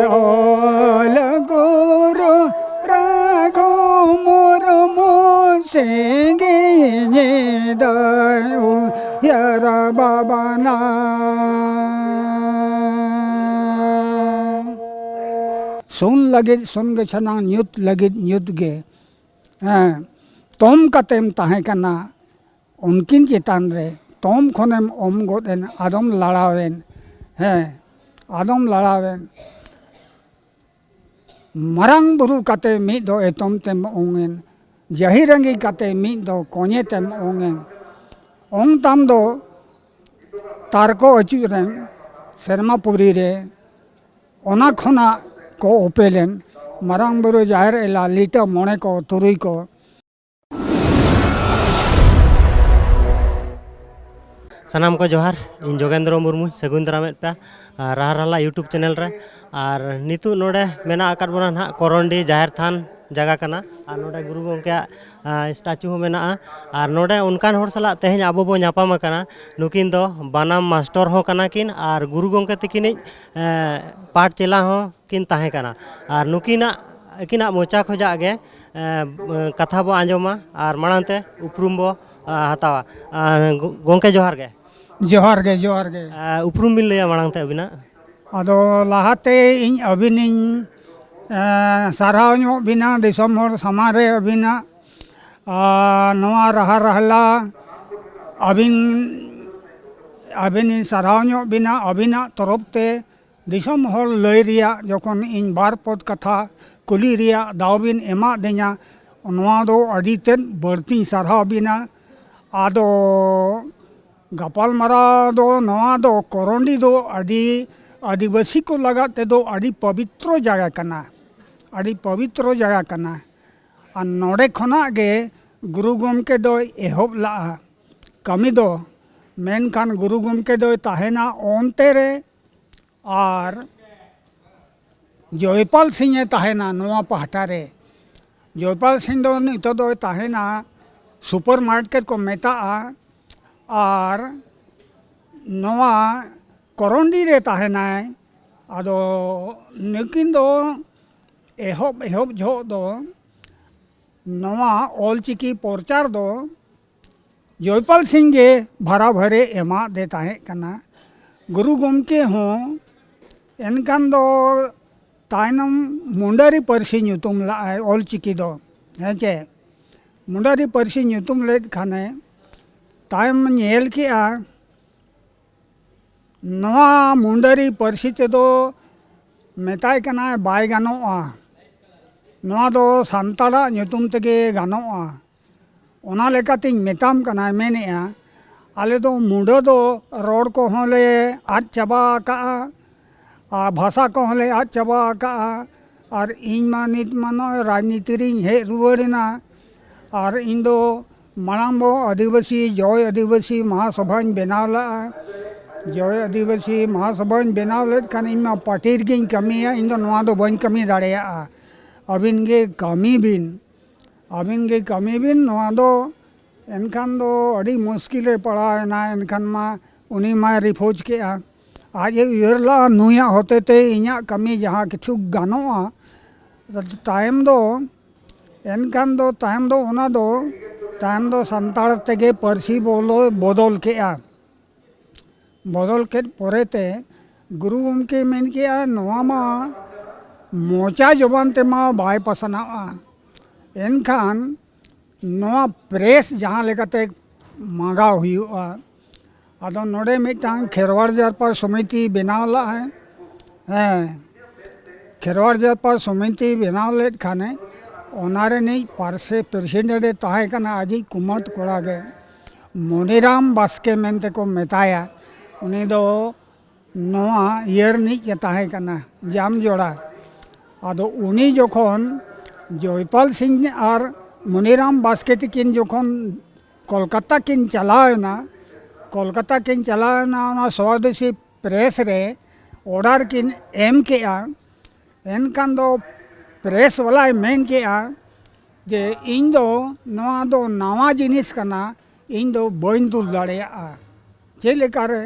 ol guru rago murmu singi ni dayu yara babana sun lagit sun ge chanang nyut lagit nyut ge tom katem tahe kana unkin chetan re tom khonem om goden adom larawen adom larawen marang buru kate mi do etom tem ongen jahirangi kate mi do konye tem ongen ong tam do tarko achuren serma puri re ona khona ko opelen marang buru jahir ela lita mone ko turui ko सानाम को जोहार इन जोगेंद्र मुर्मू सगुन दारामेद पे राहराला YouTube channel रे और नितु नोडे मेना आकाद बना ना कोरोंडी जाहिर थान जगह कना और नोडे गुरु गंके स्टैचू हो मेना और नोडे उनकान होर सला तेहें आबो बो ᱧᱟᱯᱟᱢ कना नुकिन दो बानाम मास्टर हो कना किन और गुरु गंके तकिनि पाठ चेला हो किन ताहे कना और नुकिना किना मोचा खोजा गे कथा बो आंजोमा और मानते उपरुम बो हतावा गंके जोहार गे जोहार गे उपरुम बिन लैया मांगते अबिना आदो लाहाते इन अबिनिन साराव ᱧᱚᱜ बिना दिसम हर समारे अबिना नवा रहा रहला अबिन साराव ᱧᱚᱜ बिना अबिना तरफ ते दिसम हर लय रिया जखन इन बार पद कथा कुली रिया दावबिन एमा देना नवा दो अडी तेन बर्ती साराव बिना आदो गपाल मारा दो नवा दो कोरोंडी दो अडी आदिवासी को लगा ते दो अडी पवित्र जगह कना अडी पवित्र जगह कना और नोडे खना गे गुरु गमके दो एहब ला कमी दो मेनखान गुरु गमके दो ताहेना ओनते रे और जयपाल सिंह ताहेना नवा पहाटा रे जयपाल सिंह दो नितो दो ताहेना सुपर मार्केट को मेता और नवा कोरोंडी रे ताहेना आदो नकिन दो एहब झो दो नवा ऑलचिकी प्रचार दो जयपाल सिंह गे भरा भरे एमा दे ताहे कना गुरु गमके हो एनकान दो तायनम मुंडारी परसी ᱧᱩᱛᱩᱢ ᱞᱟᱜᱼᱟᱭ ऑलचिकी दो हेचे मुंडारी परसी ᱧᱩᱛᱩᱢ लेद खाने तायम नेल किया नवा मुंडारी परसी ते दो मेताय कना बाय गानोआ नवा दो सांताड़ा ᱧᱩᱛᱩᱢ तेगे गानोआ ओना लेकातिन मेताम कना मेनेआ आले दो मुंडो दो रोड को होले आज चबा का भाषा को होले आज चबा का और इन मानित मानो राजनीति रिंग हे रुवड़ना और इन दो मांगबो आदिवासी जय आदिवासी महासभा बनावला जय आदिवासी महासभा बनावले खान इन पार्टी गिन कमिया इन दो नवा दो बन कमी दाड़ेया अबिन गे कमी बिन नवा दो एनखान दो अड़ी मुश्किल रे पड़ा एनखान मा उनी मा रिफोज के आज उयरला नुया होते ते इኛ कमी जहाँ किछु गानोआ तायम दो एनखान दो तायम दो ओना दो तायम दो संताड़ तेगे परसी बोलो बदल के परेते गुरु गमके मेन के नवा मा मोचा जबान ते मा बाय पसना एनखान नवा प्रेस जहाँ लेकाते मांगा हुआ आदो नोडे मिटांग खेरवाड़ जारपार समिति बनावला है खेरवाड़ जारपार समिति बनाव लेद खाने ओनारे नहीं पार्से प्रेसिडेंट ताहे कना आजी कुमत कोड़ा गे मोनीराम बास्के मेनते को मेताया उनी दो नवा ईयर नहीं ताहे कना जाम जोड़ा आदो उनी जोखन जयपाल सिंह और मोनीराम बास्के तिकिन जोखन कोलकाता किन चलाना स्वदेशी प्रेस रे ऑर्डर किन एम के एनकान दो प्रेस वाला मेन के जे इन दो नवा जिनिस कना इन दो बन तुल दाड़ेया चेलेकारे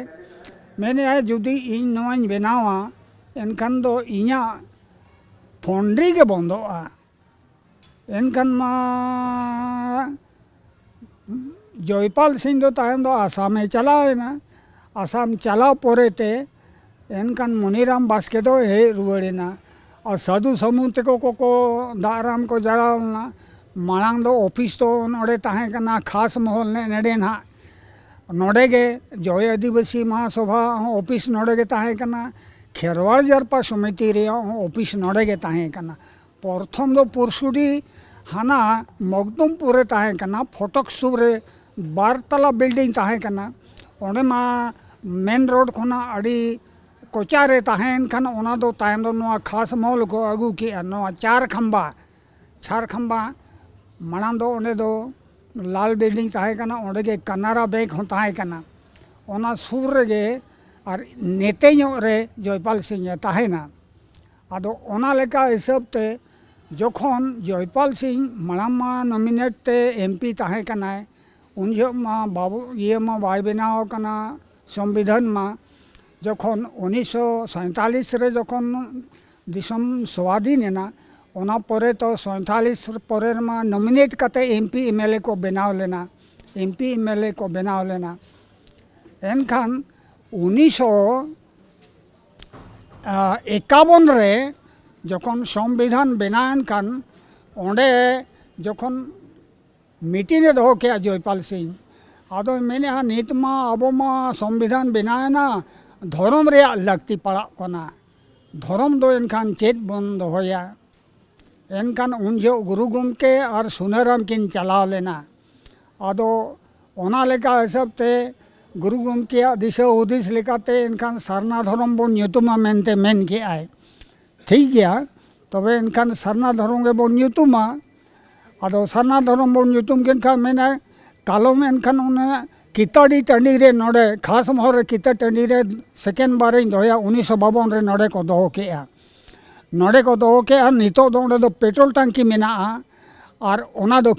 मैंने जुदी इन नवाइन बनावा एनखान दो इñा फंड्री के बंदोआ एनखान मा जयपाल सिंह दो तायम दो आसामे चलावेना आसाम चलाव पोरेते एनखान मुनीराम बास्के दो हे रुवाड़ेना और साधु समूह तको को दाराम को जड़ावना मांग दो ऑफिस तो नोड़े ताहे कना खास महल ने नेड़े ना नोड़े गे जय आदिवासी महासभा ऑफिस नोड़े गे ताहे कना खेरवाड़ जरपा समिति रे ऑफिस नोड़े गे ताहे कना प्रथम दो पुरसुडी हाना मगदुमपुरे ताहे कना फटक सुरे 12 तला बिल्डिंग ताहे कना ओंडे मा मेन रोड खोना अड़ी कोचारे ताहेन खान ओना दो तायम दो नोआ खास महल को अगू के नोआ 4 खंबा मांग दो ओंडे दो लाल बिल्डिंग ताहे कना ओंडे गे कनारा बैंक हो ताहे कना ओना सुर रे और नेते रे जयपाल सिंह ताहेना आदो ओना लेका हिसाब ते जोखन जयपाल सिंह मांग मा नॉमिनेट ते एमपी ताहे कना उन जो मा बाबू ये मा बाय बनाव कना संविधान मा जखन 1947 रे जखन दिसम स्वाधीन है ओना परे तो 47 परे मा नॉमिनेट कते एमपी एमएलए को बनाव लेना एमपी एमएलए को बनाव लेना एनखान 1951 रे जखन संविधान बनान खान ओंडे जखन मीटिंग दो के जयपाल सिंह आदो मेने नित मा अब मा संविधान बनाना धर्म रे लगती पड़ा कना धर्म दो एनखान चेत बन दोया एनखान उन जो गुरु गमके और सुनाराम किन चलाव लेना आदो ओना लेका हिसाब ते गुरु गमके दिशा उदिस लेकाते एनखान सरना धर्म बन nyutuma मेनते मेन के आए ठीक गया तबे एनखान सरना धर्म के बन nyutuma आदो सरना धर्म बन nyutum के एनखान मेना कालम एनखान उन्हें किताड़ी टंडी रे नोड़े खास महर किता टंडी रे सेकेंड बार दोया 1952 रे नोड़े को दो के नोड़े को दो के नितो दो पेट्रोल टंकी मेना और ओना दो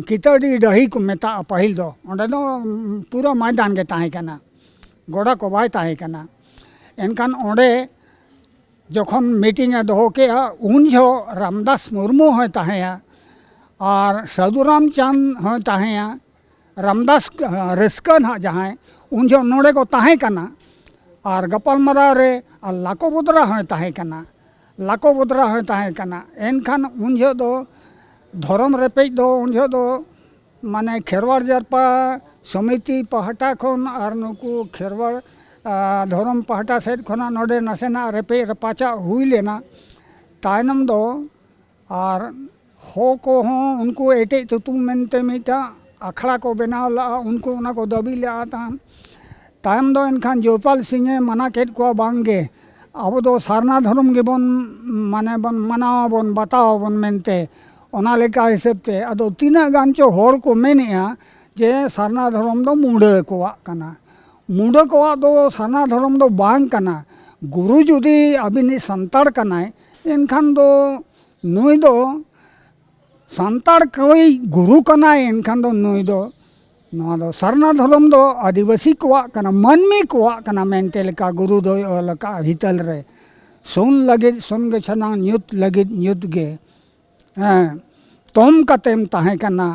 किताड़ी डही को मेता पहिल दो ओंडे दो पूरा मैदान के ताहे कना गोड़ा को बाय ताहे कना एनखान ओंडे जखन मीटिंग दो के उन जो रामदास मुर्मू है ताहे और साधुराम चांद है ताहे रामदास रस्का ना जहाँ उन जो नोड़े को ताहे कना और गपालमाराव रे और लाको बुद्रा है ताहे कना एनखान उन जो दो धर्म रेपेज दो उन जो दो माने खेरवाड़ जरपा समिति पहाटा खन और नुकु खेरवाड़ धर्म पहाटा सेट खना नोड़े नासेना रेपे रपाचा हुई लेना तायनम दो और हो को हों उनको एटे तुतु मेनते मीटा अखड़ा को बनाव ला उनको उना को दबी ले आता तायम दो एनखान जयपाल सिंह मना केट को बांगे अब दो सारना धर्म के बन माने बन मनाव बन बताओ बन मेनते ओना लेका हिसाब ते अदो तीना गान चो होड़ को मेनेया जे सारना धर्म दो मुंडे कोआ कना मुंडे कोआ दो सारना धर्म दो बांग कना गुरु जुदी अबिनी संताड़ कनाय एनखान दो नुई दो संताड़ कोई गुरु कना एनखान दो नुई दो नवा दो सरना धर्म दो आदिवासी कोआ कना मनमी कोआ कना मेनते लेका गुरु दो लका हितल रे सुन लगे सुन गे छना न्युत लगे न्युत गे तोम कतेम ताहे कना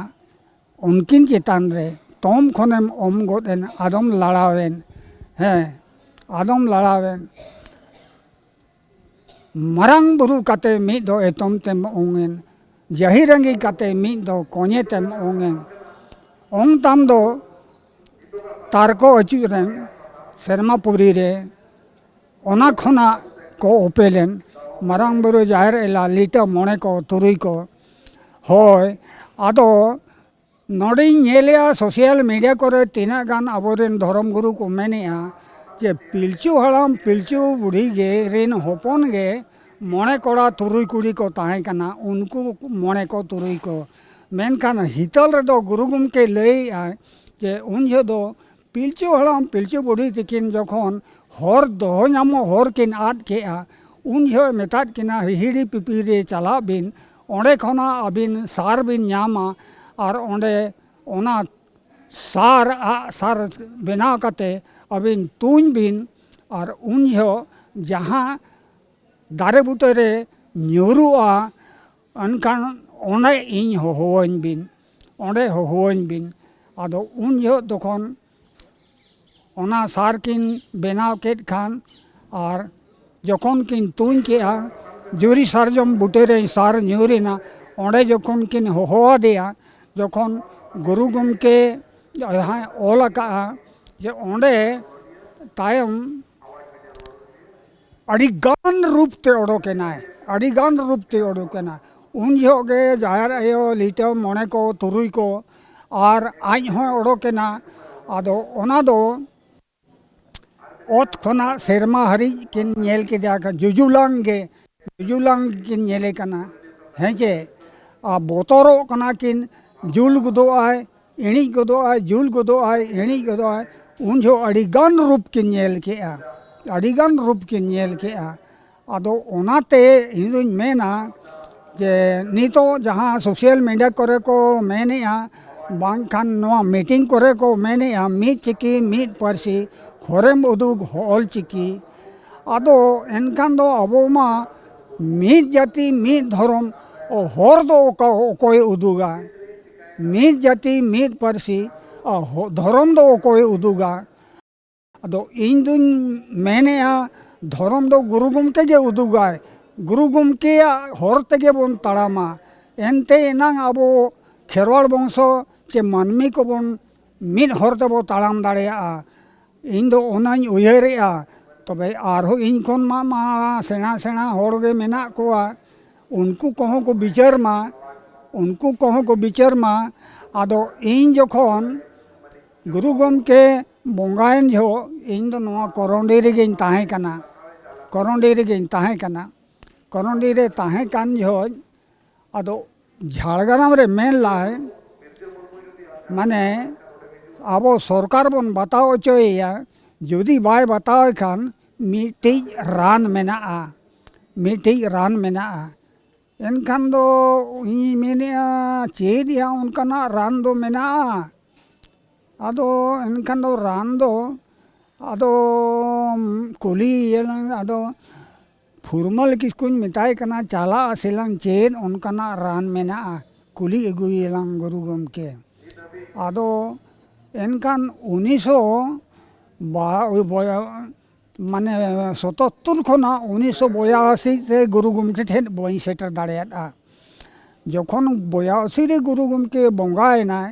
उनकिन चेतान रे तोम खनेम ओम गोदेन आदम लड़ावेन आदम लड़ावेन मरंग बुरु कते मी दो एतम तेम ओंगेन जहिरंगी कते मी दो कोने तेम ओंगेन ओंग ताम दो तारको अचुरेन शर्मापुरी रे ओना खोना को ओपेलेन मरंग बुरु जाहिर एला लीटा मोने को तुरुई को होय आदो नोड़ी नेलिया सोशल मीडिया करे तीना गान अबोरेन धर्म गुरु को मेनेया जे पिलचू हड़ाम पिलचू बुढ़ी गे रेन होपन गे मोने कोड़ा तुरुई कुड़ी को ताहे कना उनको मोने को तुरुई को मेनखान हितल रे दो गुरु गमके लई आय जे उन जो दो पिलचू हड़ाम पिलचू बुढ़ी तिकिन जखन हर दो नामो हर किन आद केआ उन जो मेताद किना हिहिड़ी पिपीरे चला बिन ओंडे खना अबिन सार बिन नामा और ओंडे ओना सार बनाव कते अबिन तुन बिन और उन जो जहाँ दारे बुटे रे ᱧᱩᱨᱩᱜᱼᱟ ᱮᱱᱠᱷᱟन ᱚᱸᱰᱮ ᱤᱧ ᱦᱚᱦᱚᱣᱟᱹᱧ ᱵᱤᱱ ᱚᱸᱰᱮ ᱦᱚᱦᱚᱣᱟᱹᱧ ᱵᱤᱱ ᱟᱫᱚ ᱩᱱ ᱡᱚᱦᱚᱜ ᱛᱚᱠᱷᱚᱱ ᱚᱱᱟ ᱥᱟᱨ ᱠᱤᱱ ᱵᱮᱱᱟᱣ ᱠᱮᱫ ᱠᱷᱟᱱ ᱟᱨ ᱡᱚᱠᱷᱚᱱ ᱠᱤᱱ ᱛᱩᱧ ᱠᱮᱜᱼᱟ ᱡᱩᱨᱤ ᱥᱟᱨᱡᱚᱢ ᱵᱩᱴᱟᱹ ᱨᱮ ᱥᱟᱨ ᱧᱩᱨᱮᱱᱟ ᱚᱸᱰᱮ ᱡᱚᱠᱷᱚᱱ ᱠᱤᱱ ᱦᱚᱦᱚᱣᱟᱫᱮᱭᱟ ᱡᱚᱠᱷᱚᱱ ᱜᱩᱨᱩ ᱜᱚᱢᱠᱮ ᱡᱟᱦᱟᱸᱭ ᱚᱞ ᱟᱠᱟᱜᱼᱟ ᱡᱮ ᱚᱸᱰᱮ ᱛᱟᱭᱚᱢ ᱟᱹᱰᱤᱜᱟᱱ ᱨᱩᱯ ᱛᱮ ᱚᱰᱚᱠᱮᱱᱟᱭ ᱟᱹᱰᱤᱜᱟन ᱨᱩᱯ ᱛᱮ ᱚᱰᱚᱠᱮᱱᱟ ᱩᱱ ᱡᱚᱦᱚᱜ ᱜᱮ ᱡᱟᱦᱮᱨ ᱟᱭᱳ ᱞᱤᱴᱟᱹ ᱢᱚᱬᱮ ᱠᱚ ᱛᱩᱨᱩᱭ ᱠᱚ ᱟᱨ ᱟᱡ ᱦᱚᱸ ᱚᱰᱚᱠᱮᱱᱟ ᱟᱫᱚ ᱚᱱᱟ ᱫᱚ ᱚᱛ ᱠᱷᱚᱱᱟᱜ ᱥᱮᱨᱢᱟ ᱦᱟᱹᱨᱤᱡ ᱠᱤᱱ ᱧᱮᱞ ᱠᱮᱫᱟ ᱡᱩᱡᱩᱞᱟᱝ ᱠᱤᱱ ᱧᱮᱞᱮ ᱠᱟᱱᱟ ᱦᱮᱸ ᱪᱮ ᱟᱨ ᱵᱚᱛᱚᱨᱚᱜ ᱠᱟᱱᱟ ᱠᱤᱱ ᱡᱩᱞ ᱜᱚᱫᱚᱜᱼᱟᱭ ᱤᱬᱤᱡ ᱜᱚᱫᱚᱜᱼᱟᱭ ᱡᱩᱞ ᱜᱚᱫᱚᱜᱼᱟᱭ ᱤᱬᱤᱡ ᱜᱚᱫᱚᱜᱼᱟᱭ ᱩᱱ ᱡᱚᱦᱚᱜ ᱟᱹᱰᱤᱜᱟन ᱨᱩᱯ ᱠᱤᱱ ᱧᱮᱞ ᱠᱮᱜᱼᱟ ᱟᱹᱰᱤᱜᱟन ᱨᱩᱯ ᱠᱤᱱ ᱧᱮᱞ ᱠᱮᱜᱼᱟ ᱟᱫᱚ ᱚᱱᱟᱛᱮ ᱤᱧ ᱫᱩᱧ ᱢᱮᱱᱟ ᱡᱮ ᱱᱤᱛᱚᱜ ᱡᱟᱦᱟᱸ ᱥᱳᱥᱟᱞ ᱢᱤᱰᱤᱭᱟ ᱠᱚᱨᱮ ᱠᱚ ᱢᱮᱱᱮᱜᱼᱟ ᱵᱟᱝᱠᱷᱟन ᱱᱚᱣᱟ ᱢᱤᱴᱤᱝ ᱠᱚᱨᱮ ᱠᱚ ᱢᱮᱱᱮᱜᱼᱟ ᱢᱤᱫ ᱪᱤᱠᱤ ᱢᱤᱫ ᱯᱟᱹᱨᱥᱤ ᱦᱚᱨᱮᱢ ᱩᱫᱩᱜ ᱚᱞ ᱪᱤᱠᱤ ᱟᱫᱚ ᱮᱱᱠᱷᱟᱱ ᱫᱚ ᱟᱵᱚ ᱢᱟ ᱢᱤᱫ ᱡᱟᱹᱛᱤ ᱢᱤᱫ ᱫᱷᱚᱨᱚᱢ ᱦᱚᱨ ᱫᱚ ᱚᱠᱚᱭ ᱩᱫᱩᱜᱟ ᱢᱤᱫ ᱡᱟᱹᱛᱤ ᱢᱤᱫ ᱯᱟᱹᱨᱥᱤ ᱫᱷᱚᱨᱚᱢ ᱫᱚ ᱚᱠᱚᱭ ᱩᱫᱩᱜᱟ ᱟᱫᱚ ᱤᱧ ᱫᱩᱧ ᱢᱮᱱᱮᱜᱼᱟ ᱫᱷᱚᱨᱚᱢ ᱫᱚ ᱜᱩᱨᱩ ᱜᱚᱢᱠᱮ ᱜᱮ ᱩᱫᱩᱜᱟᱭ ᱜᱩᱨᱩ ᱜᱚᱢᱠᱮᱭᱟᱜ ᱦᱚᱨ ᱛᱮᱜᱮ ᱵᱚᱱ ᱛᱟᱲᱟᱢᱟ ᱮᱱᱛᱮ ᱮᱱᱟᱝ ᱟᱵᱚ ᱠᱷᱮᱨᱣᱟᱲ ᱵᱚᱝᱥᱚ ᱪᱮ ᱢᱟᱹᱱᱢᱤ ᱠᱚᱵᱚᱱ ᱢᱤᱫ ᱦᱚᱨ ᱛᱮᱵᱚ ᱛᱟᱲᱟᱢ ᱫᱟᱲᱮᱭᱟᱜᱼᱟ ᱤᱧ ᱫᱚ ᱚᱱᱟᱧ ᱩᱭᱦᱟᱹᱨᱮᱜᱼᱟ ᱛᱚᱵᱮ ᱟᱨᱦᱚᱸ ᱤᱧ ᱠᱷᱚᱱ ᱢᱟ ᱥᱮᱬᱟ ᱥᱮᱬᱟ ᱦᱚᱲ ᱜᱮ ᱢᱮᱱᱟᱜ ᱠᱚᱣᱟ ᱩᱱᱠᱩ ᱠᱚᱦᱚᱸ ᱠᱚ ᱵᱤᱪᱟᱹᱨ ᱢᱟ ᱩᱱᱠᱩ ᱠᱚᱦᱚᱸ ᱠᱚ ᱵᱤᱪᱟᱹᱨ ᱢᱟ ᱟᱫᱚ ᱤᱧ ᱡᱚᱠᱷᱚᱱ ᱜᱩᱨᱩ ᱜᱚᱢᱠᱮ ᱵᱚᱸᱜᱟᱭᱮᱱ ᱡᱚᱦᱚᱜ ᱤᱧ ᱫᱚ ᱱᱚᱣᱟ ᱠᱚᱨᱚᱱᱰᱤ ᱨᱮᱜᱮᱧ ᱛᱟᱦᱮᱸ ᱠᱟᱱᱟ ᱠᱚᱨᱚᱱᱰᱤ ᱨᱮ ᱛᱟᱦᱮᱸ ᱠᱟᱱ ᱡᱚᱦᱚᱜ ᱟᱫᱚ ঝাড়গ্রাম রে ᱢᱮᱱ ᱞᱟᱭ ᱢᱟᱱᱮ ᱟᱵᱚ ᱥᱚᱨᱠᱟর ᱵᱚᱱ ᱵᱟᱛᱟᱣ ᱦᱚᱪᱚᱭᱮᱭᱟ ᱡᱩᱫᱤ ᱵᱟᱭ ᱵᱟᱛᱟᱣᱮ ᱠᱷᱟᱱ ᱢᱤᱫᱴᱤᱡ ᱨᱟᱱ ᱢᱮᱱᱟᱜᱼᱟ ᱮᱱᱠᱷᱟन ᱫᱚ ᱤᱧ ᱢᱮᱱᱮᱜᱼᱟ ᱪᱮᱫ ᱭᱟ ᱚᱱᱠᱟᱱᱟᱜ ᱨᱟᱱ ᱫᱚ ᱢᱮᱱᱟᱜᱼᱟ ᱟᱫᱚ ᱮᱱᱠᱷᱟᱱ ᱫᱚ ᱨᱟᱱ ᱫᱚ ᱟᱫᱚ ᱠᱩᱞᱤᱭᱮᱭᱟᱞᱟᱝ ᱟᱫᱚ ᱯᱷᱩᱨᱢᱟᱹᱞ ᱠᱤᱥᱠᱩᱧ ᱢᱮᱛᱟᱭ ᱠᱟᱱᱟ ᱪᱟᱞᱟᱜ ᱟᱥᱮᱞᱟᱝ ᱪᱮᱫ ᱚᱱᱠᱟᱱᱟᱜ ᱨᱟᱱ ᱢᱮᱱᱟᱜᱼᱟ ᱠᱩᱞᱤ ᱟᱹᱜᱩᱭᱮᱭᱟᱞᱟᱝ ᱜᱩᱨᱩ ᱜᱚᱢᱠᱮ ᱟᱫᱚ ᱮᱱᱠᱷᱟᱱ 1972 ᱠᱷᱚᱱᱟᱜ 1982 ᱛᱮ ᱜᱩᱨᱩ ᱜᱚᱢᱠᱮ ᱴᱷᱮᱱ ᱵᱟᱹᱧ ᱥᱮᱴᱮᱨ ᱫᱟᱲᱮᱭᱟᱫᱼᱟ ᱡᱚᱠᱷᱚᱱ 82 ᱨᱮ ᱜᱩᱨᱩ ᱜᱚᱢᱠᱮ ᱵᱚᱸᱜᱟᱭᱮᱱᱟᱭ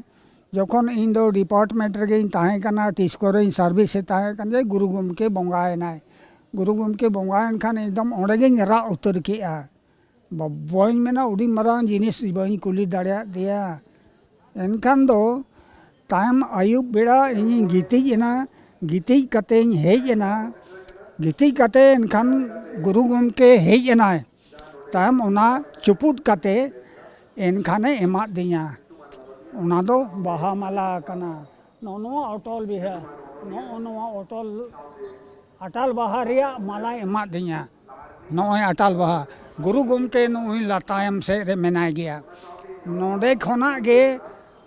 ᱡᱚᱠᱷᱚᱱ ᱤᱧ ᱫᱚ ᱰᱤᱯᱟᱨᱴᱢᱮᱱᱴ ᱨᱮᱜᱮᱧ ᱛᱟᱦᱮᱸ ᱠᱟᱱᱟ ᱴᱤᱥ ᱠᱚᱨᱮᱧ ᱥᱟᱨᱵᱷᱤᱥᱮ ᱛᱟᱦᱮᱸ ᱠᱟᱱᱟ ᱜᱩᱨᱩ ᱜᱚᱢᱠᱮ ᱵᱚᱸᱜᱟᱭᱮᱱᱟᱭ ᱜᱩᱨᱩ ᱜᱚᱢᱠᱮ ᱵᱚᱸᱜᱟᱭᱮᱱ ᱠᱷᱟᱱ ᱮᱠᱫᱚᱢ ᱚᱸᱰᱮ ᱜᱤᱧ ᱨᱟᱜ ᱩᱛᱟᱹᱨ ᱠᱮᱜᱼᱟ ᱵᱟᱹᱧ ᱢᱮᱱᱟ ᱟᱹᱰᱤ ᱢᱟᱨᱟᱝ ᱡᱤᱱᱤᱥ ᱵᱟᱹᱧ ᱠᱩᱞᱤ ᱫᱟᱲᱮᱭᱟᱫᱮᱭᱟ ᱮᱱᱠᱷᱟᱱ ᱫᱚ ᱛᱟᱭᱚᱢ ᱟᱹᱭᱩᱵ ᱵᱮᱲᱟ ᱤᱧᱤᱧ ᱜᱤᱛᱤᱡ ᱮᱱᱟ ᱜᱤᱛᱤᱡ ᱠᱟᱛᱮᱧ ᱦᱮᱡ ᱮᱱᱟ ᱜᱤᱛᱤᱡ ᱠᱟᱛᱮ ᱮᱱᱠᱷᱟन ᱜᱩᱨᱩ ᱜᱚᱢᱠᱮ ᱦᱮᱡ ᱮᱱᱟᱭ ᱛᱟᱭᱚᱢ ᱚᱱᱟ ᱪᱩᱯᱩᱫ ᱠᱟᱛᱮ ᱮᱱᱠᱷᱟᱱᱮ ᱮᱢᱟᱫᱤᱧᱟ ᱚᱱᱟ ᱫᱚ ᱵᱟᱦᱟ ᱢᱟᱞᱟ ᱠᱟᱱᱟ ᱱᱚᱣᱟ ᱚᱴᱚᱞ ᱵᱤᱦᱟᱹ ᱱᱚᱣᱟ ᱟᱴᱟᱞ ᱵᱟᱦᱟ ᱨᱮᱭᱟᱜ ᱢᱟᱞᱟᱭ ᱮᱢᱟᱫᱤᱧᱟ ᱱᱚᱜᱼᱚᱭ ᱟᱴᱟᱞ ᱵᱟᱦᱟ ᱜᱩᱨᱩ ᱜᱚᱢᱠᱮ ᱱᱚᱜᱼᱚᱭ ᱛᱟᱭᱚᱢ ᱥᱮᱫ ᱨᱮ ᱢᱮᱱᱟᱭ ᱜᱮᱭᱟ ᱱᱚᱰᱮ ᱠᱷᱚᱱᱟᱜ ᱜᱮ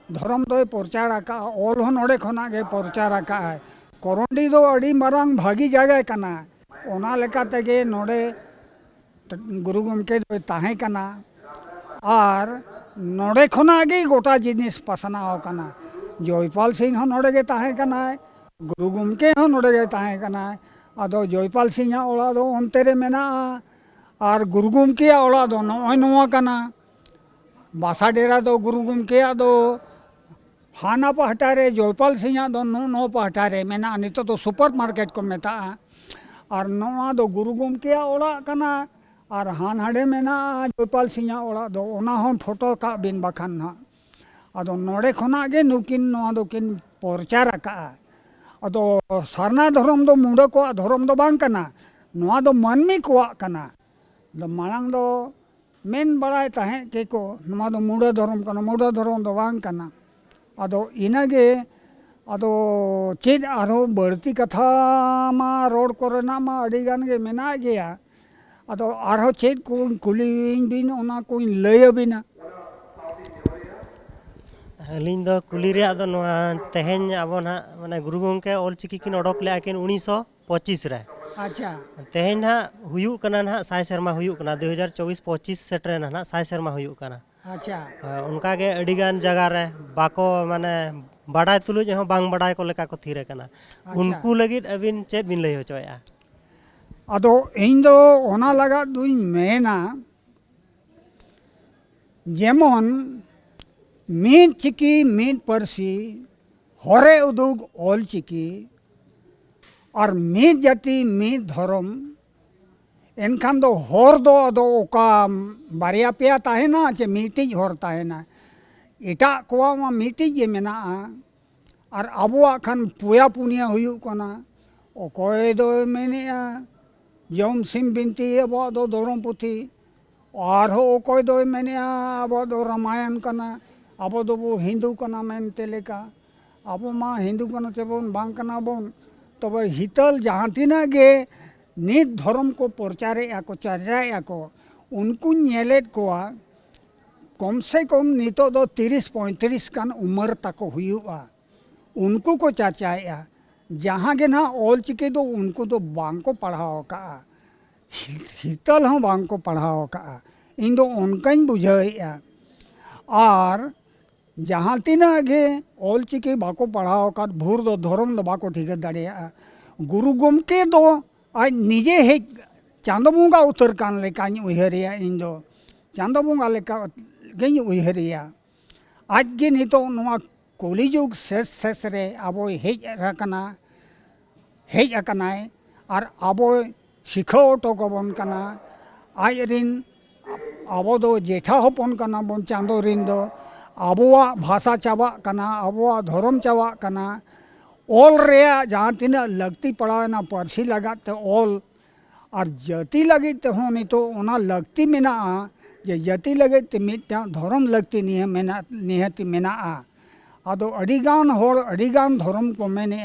ᱫᱷᱚᱨᱚᱢ ᱫᱚᱭ ᱯᱨᱚᱪᱟᱨ ᱟᱠᱟᱜᱼᱟ ᱚᱞ ᱦᱚᱸ ᱱᱚᱰᱮ ᱠᱷᱚᱱᱟᱜ ᱜᱮ ᱯᱨᱚᱪᱟᱨ ᱟᱠᱟᱜᱼᱟᱭ ᱠᱚᱨᱚᱱᱰᱤ ᱫᱚ ᱟᱹᱰᱤ ᱢᱟᱨᱟᱝ ᱵᱷᱟᱹᱜᱤ ᱡᱟᱭᱜᱟ ᱠᱟᱱᱟ ᱚᱱᱟ ᱞᱮᱠᱟ ᱛᱮᱜᱮ ᱱᱚᱰᱮ ᱜᱩᱨᱩ ᱜᱚᱢᱠᱮ ᱫᱚᱭ ᱛᱟᱦᱮᱸ ᱠᱟᱱᱟ ᱟᱨ ᱱᱚᱰᱮ ᱠᱷᱚᱱᱟᱜ ᱜᱮ ᱜᱚᱴᱟ ᱡᱤᱱᱤᱥ ᱯᱟᱥᱱᱟᱣ ᱟᱠᱟᱱᱟ ᱡᱚᱭᱯᱟᱞ ᱥᱤᱝ ᱦᱚᱸ ᱱᱚᱰᱮ ᱜᱮ ᱛᱟᱦᱮᱸ ᱠᱟᱱᱟᱭ ᱜᱩᱨᱩ ᱜᱚᱢᱠᱮ ᱦᱚᱸ ᱱᱚᱰᱮ ᱜᱮ ᱛᱟᱦᱮᱸ ᱠᱟᱱᱟᱭ ᱟᱫᱚ ᱡᱚᱭᱯᱟᱞ ᱥᱤᱝᱟᱜ ᱚᱲᱟᱜ ᱫᱚ ᱚᱱᱛᱮ ᱨᱮ ᱢᱮᱱᱟᱜᱼᱟ ᱟᱨ ᱜᱩᱨᱩ ᱜᱚᱢᱠᱮᱭᱟᱜ ᱚᱲᱟᱜ ᱫᱚ ᱱᱚᱜᱼᱚᱭ ᱱᱚᱣᱟ ᱠᱟᱱᱟ ᱵᱟᱥᱟ ᱰᱮᱨᱟ ᱫᱚ ᱜᱩᱨᱩ ᱜᱚᱢᱠᱮᱭᱟᱜ ᱫᱚ ᱦᱟᱱᱟ ᱯᱟᱦᱴᱟ ᱨᱮ ᱡᱚᱭᱯᱟᱞ ᱥᱤᱝᱟᱜ ᱫᱚ ᱱᱚᱣᱟ ᱯᱟᱦᱴᱟ ᱨᱮ ᱢᱮᱱᱟᱜᱼᱟ ᱱᱤᱛᱚᱜ ᱫᱚ ᱥᱩᱯᱟᱨ ᱢᱟᱨᱠᱮᱴ ᱠᱚ ᱢᱮᱛᱟᱜᱼᱟ ᱟᱨ ᱱᱚᱣᱟ ᱫᱚ ᱜᱩᱨᱩ ᱜᱚᱢᱠᱮᱭᱟᱜ ᱚᱲᱟᱜ ᱠᱟᱱᱟ ᱟᱨ ᱦᱟᱱᱦᱟᱸᱰᱮ ᱢᱮᱱᱟᱜᱼᱟ ᱡᱚᱭᱯᱟᱞ ᱥᱤᱝᱟᱜ ᱚᱲᱟᱜ ᱫᱚ ᱚᱱᱟ ᱦᱚᱸ ᱯᱷᱳᱴᱳ ᱠᱟᱜ ᱵᱤᱱ ᱵᱟᱠᱷᱟᱱ ᱦᱟᱸᱜ ᱟᱫᱚ ᱱᱚᱰᱮ ᱠᱷᱚᱱᱟᱜ ᱜᱮ ᱱᱩᱠᱤᱱ ᱱᱚᱣᱟ ᱫᱚᱠᱤᱱ ᱯᱨᱚᱪᱟᱨ ᱟᱠᱟᱜᱼᱟ ᱟᱫᱚ ᱥᱟᱨᱱᱟ ᱫᱷᱚᱨᱚᱢ ᱫᱚ ᱢᱩᱰᱟᱹ ᱠᱚᱣᱟᱜ ᱫᱷᱚᱨᱚᱢ ᱫᱚ ᱵᱟᱝ ᱠᱟᱱᱟ ᱱᱚᱣᱟ ᱫᱚ ᱢᱟᱹᱱᱢᱤ ᱠᱚᱣᱟᱜ ᱠᱟᱱᱟ ᱟᱫᱚ ᱢᱟᱲᱟᱝ ᱫᱚ ᱢᱮᱱ ᱵᱟᱲᱟᱭ ᱛᱟᱦᱮᱸᱫ ᱜᱮᱠᱚ ᱱᱚᱣᱟ ᱫᱚ ᱢᱩᱰᱟᱹ ᱫᱷᱚᱨᱚᱢ ᱠᱟᱱᱟ ᱢᱩᱰᱟᱹ ᱫᱷᱚᱨᱚᱢ ᱫᱚ ᱵᱟᱝ ᱠᱟᱱᱟ ᱟᱫᱚ ᱤᱱᱟᱹᱜᱮ ᱟᱫᱚ ᱪᱮᱫ ᱟᱨᱦᱚᱸ ᱵᱟᱹᱲᱛᱤ ᱠᱟᱛᱷᱟ ᱢᱟ ᱨᱚᱲ ᱠᱚᱨᱮᱱᱟᱜ ᱢᱟ ᱟᱹᱰᱤ ᱜᱟᱱ ᱜᱮ ᱢᱮᱱᱟᱜ ᱜᱮᱭᱟ ᱟᱫᱚ ᱟᱨᱦᱚᱸ ᱪᱮᱫ ᱠᱚᱧ ᱠᱩᱞᱤᱧ ᱵᱤᱱ ᱚᱱᱟ ᱠᱚᱧ ᱞᱟᱹᱭ ᱟᱹᱵᱤᱱᱟ ᱟᱹᱞᱤᱧ ᱫᱚ ᱠᱩᱞᱤ ᱨᱮᱭᱟᱜ ᱫᱚ ᱱᱚᱣᱟ ᱛᱮᱦᱮᱧ ᱟᱵᱚ ᱱᱟᱦᱟᱜ ᱢᱟᱱᱮ ᱜᱩᱨᱩ ᱜᱚᱢᱠᱮ ᱚᱞᱪᱤᱠᱤ ᱠᱤᱱ ᱚᱰᱚᱠ ᱞᱮᱜᱼᱟ ᱠᱤᱱ 1925 ᱨᱮ अच्छा तेहें ना हुयुक कना ना साय शर्मा हुयुक कना 2024-25 सेटर ना साय शर्मा हुयुक कना अच्छा उनका के अडिगान जगह रे बाको माने बाडाय तुलुज हो बांग बाडाय को लेका को थीरे कना उनको लगित अबिन चेत बिन लय होचोया अदो इन दो ओना लगा दुई मेना जेमन मीन चिकी मीन परसी हरे उदुग ऑल चिकी और मीद जाति मीद धर्म एनखान दो हर दो अदो ओका बारिया पेया ताहेना चे मीटिज हर ताहेना एटा कोवा मा मीटिज जे मेना और अबुआ खान पुया पुनिया हुयुक कना ओकोय दो मेनेया जम सिम बिनती अबुआ दो धर्म पुथी और हो ओकोय दो मेनेया अबुआ दो रामायण कना अबो दो बो हिंदू कना मेनते लेका अबो मा हिंदू कना चेबोन बांग कना बोन तब हितल जहाँ तीना गे नित धर्म को प्रचारे को चर्चाए को उनको नेलेद कोआ कम से कम नितो दो 30-35 कान उम्र तक हुआ उनको को चर्चाए जहाँ गे ना ऑल चिके दो उनको तो बांग को पढ़ाओ का हितल हाँ बांग को पढ़ाओ का इन दो उनका बुझाए और जहाँ तीना गे ऑल चिके बाको पढ़ाओ का भूर दो धर्म दो बाको ठीक दाड़े गुरु गमके दो आज निजे हे चांदो बंगा उतर कान लेका उहरिया इन दो चांदो बंगा लेका गई उहरिया आज गे नितो नवा कलिजुग शेष शेष रे आबो हेज रकना हेज अकनाय और आबो शिखो ओटो कबन कना आज रिन आबो दो जेठा होपन कना बन चांदो रिन दो आबोआ भाषा चाबा कना आबोआ धर्म चाबा कना ऑल रे जहाँ तीना लगती पड़ा ना परसी लगाते ऑल और जाति लगी तो हो नहीं तो ओना लगती मेना जे जाति लगे तो मिट्टा धर्म लगती निहती मेना अदो अडिगान होड़ अडिगान धर्म को मेने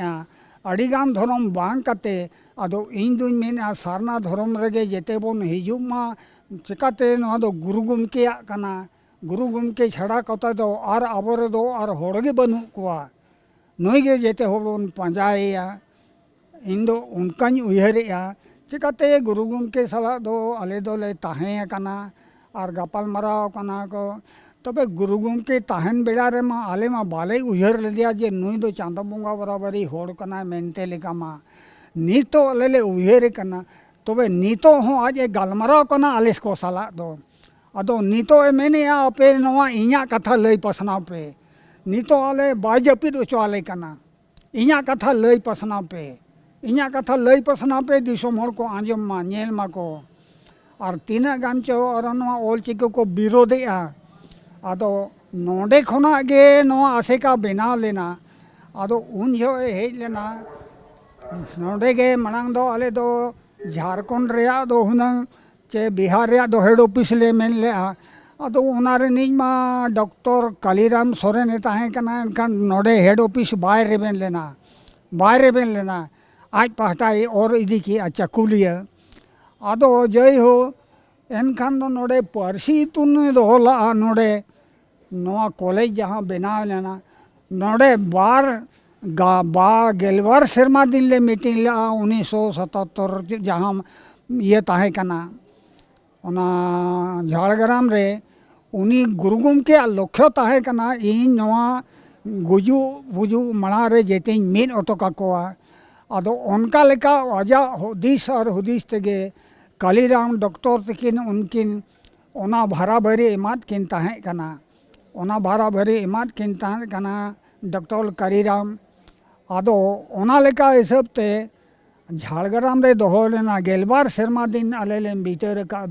अडिगान धर्म बांग कते अदो इन दुई मेना सारना धर्म रगे जेते बोन हिजुग मा चिकाते नवा दो गुरु गमके कना गुरु गमके छड़ा कता दो और आबोरे दो और होड़गे बनू कुआ नई गे जेते होबन पांजाएया इन दो उनकाñ उयहरेया चिकाते गुरु गमके सला दो आले दो ले ताहें कना और गापाल माराव कना को तबे गुरु गमके ताहेन बेड़ा रे मा आले मा बाले उयहर लेदिया जे नई दो चांदा बंगा बराबरी होड़ कना मेनते लेका मा नीतो आले ले उयहरे कना तबे नीतो हो आज ए गालमाराव कना आलेस को सला दो अदो नीतो ए मेने आपे नवा इया कथा लई पसनाव पे नितो आले बाजपिद उचवाले कना इया कथा लई पसना पे इया कथा लई पसना पे दिसोम हर को आंजम मा नेल मा को और तीना गान चो और नवा ऑल चिको को विरोधेआ आदो नोडे खोना गे नवा आसेका बेनाव लेना आदो उन जो हेज लेना नोडे गे मनांग दो आले दो झारखंड रेया दो हुनंग चे बिहार रेया दो हेड ऑफिस ले मेन ले अदो उनारे निज मा डॉक्टर कालीराम सोरेन ताहें कना एनखान नोडे हेड ऑफिस बाय रेबेन लेना आज पहटाई और इदी की अच्छा कुलिया अदो जय हो एनखान दो नोडे परसी तुन दो होला नोडे नवा कॉलेज जहाँ बनाव लेना नोडे गेलवार शर्मा दिन ले मीटिंग ले 1977 जहाँ ये ताहें कना ओना झाड़ग्राम रे उनी गुरु गमके लक्ष्य ताहें कना इन नवा गुजु बुजु मणा रे जेते मीन ऑटो काकोआ अदो उनका लेका अजा हुदिस और हुदिस तेगे कालीराम डॉक्टर तकिन उनकिन ओना भारा भरी एमात किन ताहें कना ओना भारा भरी एमात किन ताहें कना डॉक्टर कालीराम अदो ओना लेका हिसाब ते झाड़ग्राम रे दोहो लेना गेलबार शर्मा दिन आले ले बिचर का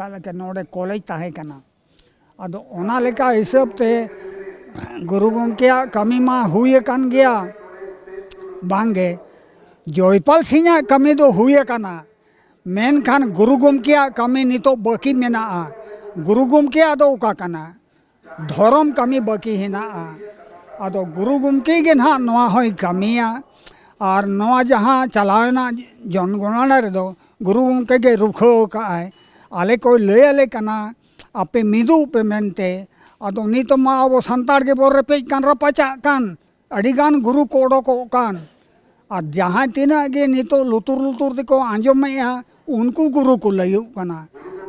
लेके नोडे कॉलेज ताहें कना अदो ओना लेका हिसाब ते गुरु गमके कमी मा हुए कान गया बांगे जयपाल सिंह कमी दो हुए काना मेनखान गुरु गमके कमी नितो बाकी मेना गुरु गमके आदो उका काना धर्म कमी बाकी हेना आदो गुरु गमके गे ना नवा होय कमिया और नवा जहाँ चलावना जनगणना रे दो गुरु गमके गे रुखो का आले को ले आले कना आपे मिदु पे मेनते अदो नितो मा अब संतार के बोर पे कान रपाचा कान अडिगान गुरु को ओडोको कान और जहाँ तीना गे नितो लुतुर लुतुर तेको आंजमेया उनको गुरु को लयुग कना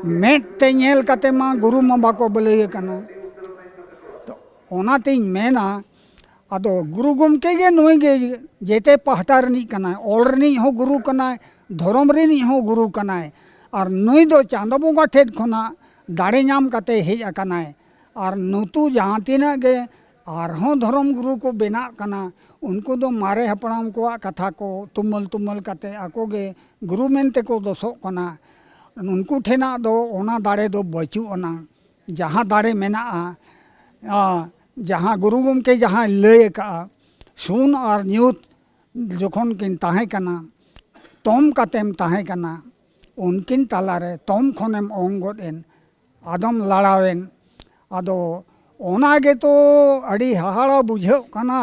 मेट ते नेल कते मा गुरु मा बाको बलय कना तो ओनातेኝ मेना अदो गुरु गमके गे नोय गे जेते पहटा रनी कना ओल रनी हो गुरु कना धर्म रनी हो गुरु कना और नोय दो चांदो बोंगा ठेड खना दाड़े नाम कते हेज अकना और नुतु जहाँ तीना गे आरहों धर्म गुरु को बेना कना उनको दो मारे हपड़ाम को कथा को तुमल तुमल कते आको गे गुरु मेनते को दोसो कना उनको ठेना दो ओना दाड़े दो बचू ओना जहाँ दाड़े मेना जहाँ गुरु गमके जहाँ लय का सुन और न्यूत जखन किन ताहे कना तोम कतेम ताहे कना उनकिन तालारे तोम खनेम ओंगोद एन आदम लड़ावेन आदो ओना गे तो अड़ी हाहाड़ा बुझाव कना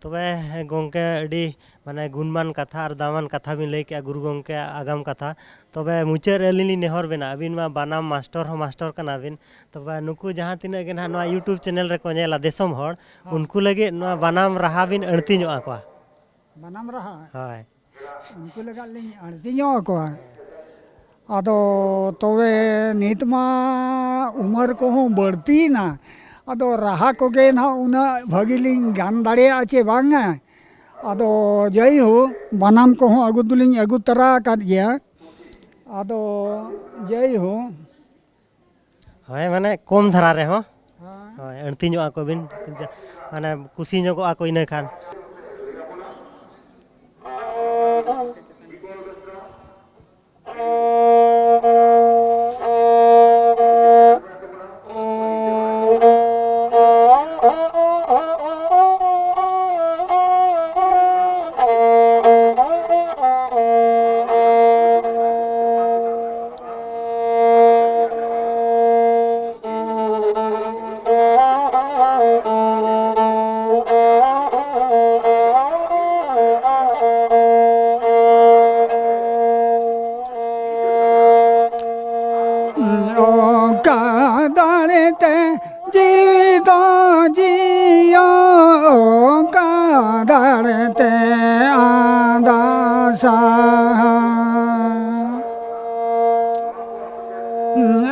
तबे गोंके अड़ी माने गुणमान कथा और दामान कथा बिन लई के गुरु गोंके आगाम कथा तबे मुचार अलिनी नेहर बेना अबिन मा बानाम मास्टर हो मास्टर कना बिन तबे नुकु जहाँ तिना गे ना यूट्यूब चैनल रे को नेला देशम हर उनको लगे बानाम रहा बिन अड़ती ᱧᱚᱜ आकोa बनाम रहा हाय उनको लगा लिंग अड़ती ᱧᱚᱜ आकोa आदो तबे नितमा उमर को हो बढ़ती ना आदो रहा को गे ना उना भागी लिंग गान दाड़े आचे बांगा आदो जय हो बनाम को हो अगु दुलिंग अगु तरा कर गया आदो जय हो हाय माने कम धारा रे हो हाय अड़ती ᱧᱚᱜ आको बिन माने कुसी ᱧᱚᱜ आको इने खान जीवित जियो कादड़ते आदासा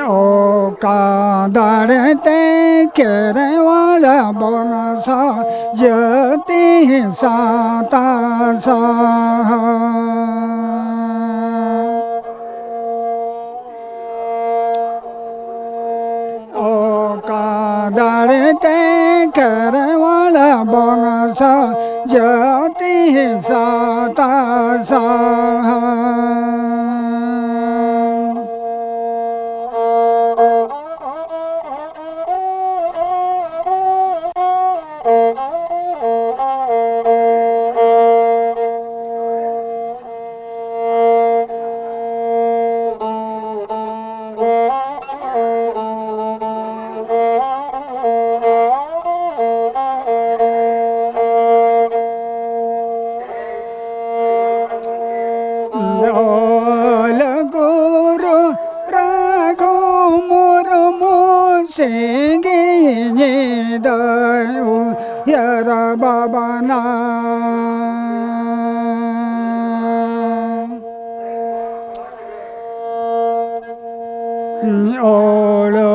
ओ कादड़ते केरवाला बनसा जति सातासा दाड़ते करवाला बनसा जति सातासा बाबाना ओलो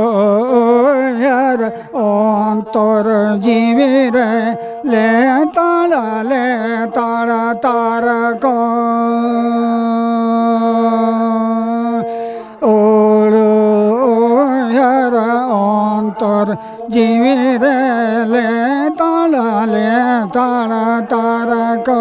यार अंतर जीविर ले ताला तारा को ओलो यार अंतर जीविर ले ताला तारा को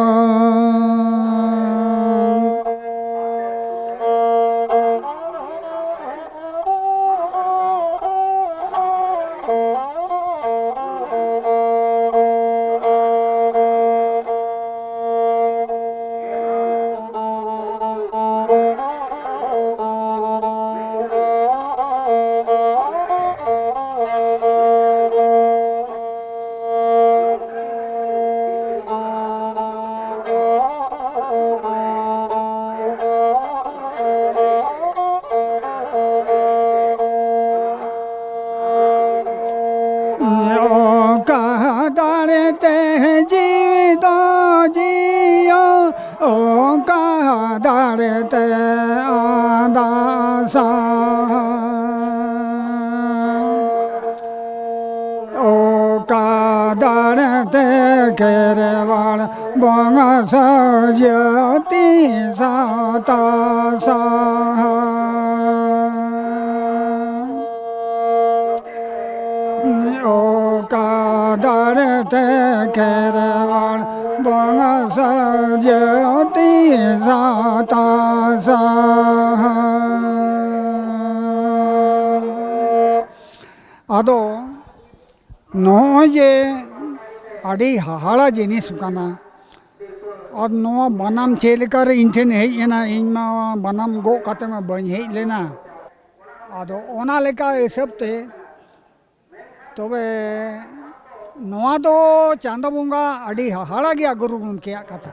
आदासा ओ कादरते केरवाल बंगस ज्योति सातासा ओ कादरते केरवाल बंगस ज्योति सातासा आदो नोजे अड़ी हाहाड़ा जिनिस कना और नो बनाम चेलकर इनठेन हेजना इनमा बनाम गो कते में बन हेज लेना आदो ओना लेका हिसाब ते तबे नोआ दो चांदा बंगा अड़ी हाहाड़ा गया गुरु गमकेया कथा